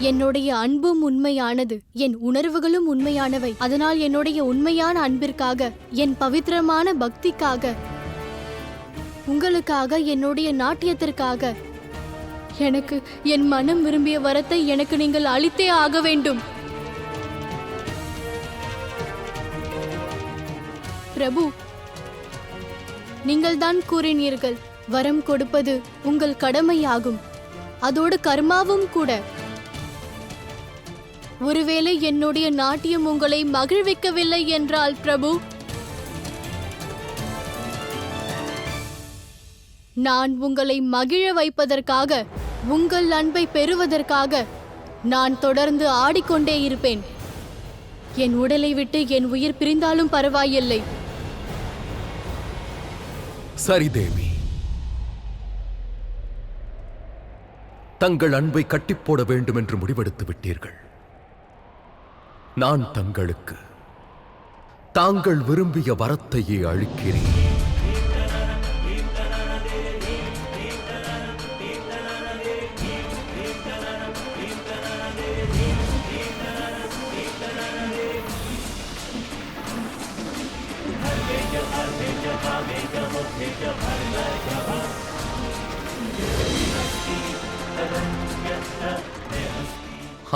என்னுடைய அன்பும் உண்மையானது, என் உணர்வுகளும் உண்மையானவை. அதனால் என்னுடைய உண்மையான அன்பிற்காக, என் பவித்திரமான பக்திக்காக, உங்களுக்காக, என்னுடைய நாட்டியத்திற்காக எனக்கு என் மனம் விரும்பிய வரத்தை எனக்கு நீங்கள் அளித்தே ஆக வேண்டும். பிரபு, நீங்கள்தான் கூறினீர்கள், வரம் கொடுப்பது உங்கள் கடமையாகும், அதோடு கர்மாவும் கூட. ஒருவேளை என்னுடைய நாட்டியம் உங்களை மகிழ்விக்கவில்லை என்றால் பிரபு, நான் உங்களை மகிழ வைப்பதற்காக, உங்கள் அன்பை பெறுவதற்காக நான் தொடர்ந்து ஆடிக்கொண்டே இருப்பேன். என் உடலை விட்டு என் உயிர் பிரிந்தாலும் பரவாயில்லை. சரி தேவி, தங்கள் அன்பை கட்டிப்போட வேண்டும் என்று முடிவெடுத்து விட்டீர்கள். நான் தங்களுக்கு தாங்கள் விரும்பிய வரத்தையே அளிக்கிறேன்.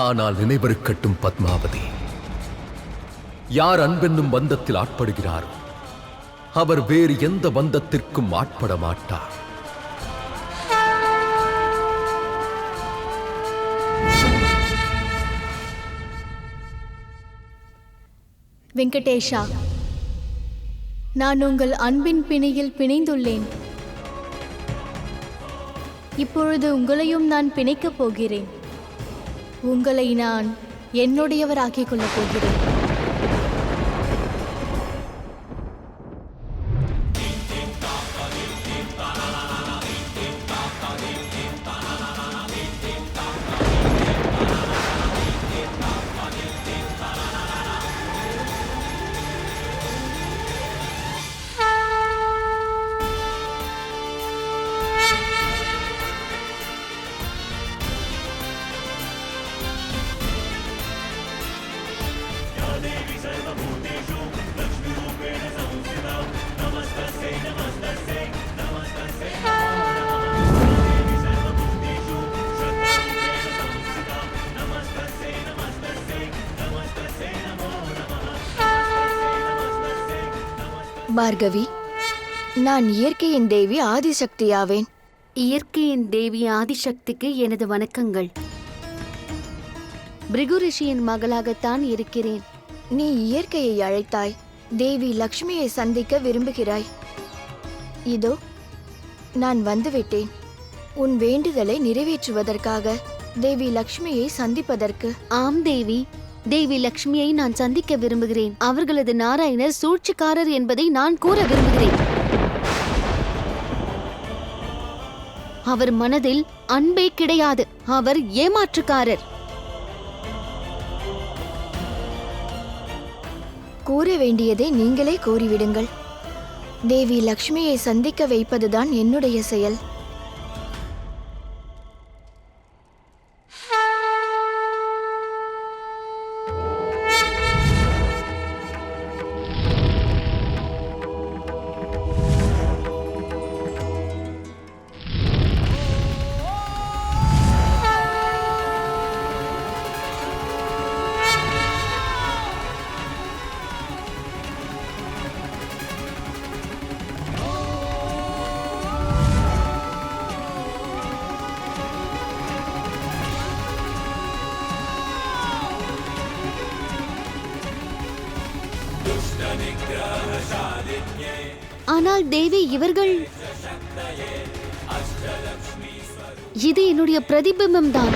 ஆனால் நினைவிருக்கட்டும் பத்மாவதி, யார் அன்பென்னும் பந்தத்தில் ஆட்படுகிறாரோ அவர் வேறு எந்த பந்தத்திற்கும் ஆட்பட மாட்டார். வெங்கடேஷா, நான் உங்கள் அன்பின் பிணையில் பிணைந்துள்ளேன். இப்பொழுது உங்களையும் நான் பிணைக்கப் போகிறேன். உங்களை நான் என்னுடையவராக்கிக் கொள்ளப் போகிறேன். பார்கவி, நான் இயற்கையின் தேவி ஆதிசக்தியாவேன். இயற்கையின் தேவி ஆதிசக்திக்கு எனது வணக்கங்கள். பிருகு ரிஷியின் மகளாகத்தான் இருக்கிறேன். நீ இயற்கையை அழைத்தாய், தேவி லக்ஷ்மியை சந்திக்க விரும்புகிறாய். இதோ நான் வந்துவிட்டேன். உன் வேண்டுதலை நிறைவேற்றுவதற்காக, தேவி லக்ஷ்மியை சந்திப்பதற்கு. ஆம் தேவி, தேவி லக்ஷ்மியை நான் சந்திக்க விரும்புகிறேன். அவர்களது நாராயணர் சூழ்ச்சிக்காரர் என்பதை நான் கூற விரும்புகிறேன். அவர் மனதில் அன்பே கிடையாது, அவர் ஏமாற்றுக்காரர். கூற வேண்டியதை நீங்களே கூறிவிடுங்கள். தேவி லக்ஷ்மியை சந்திக்க வைப்பதுதான் என்னுடைய செயல். ஆனால் தேவி, இவர்கள், இது என்னுடைய பிரதிபிம்பம் தான்.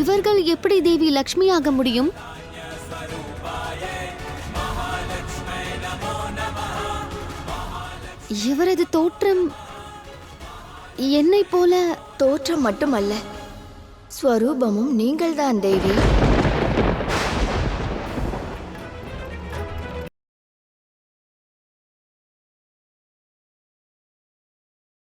இவர்கள் எப்படி தேவி லக்ஷ்மியாக முடியும்? இவரது தோற்றம் என்னை போல. தோற்றம் மட்டுமல்ல, ஸ்வரூபமும் நீங்கள்தான் தேவி.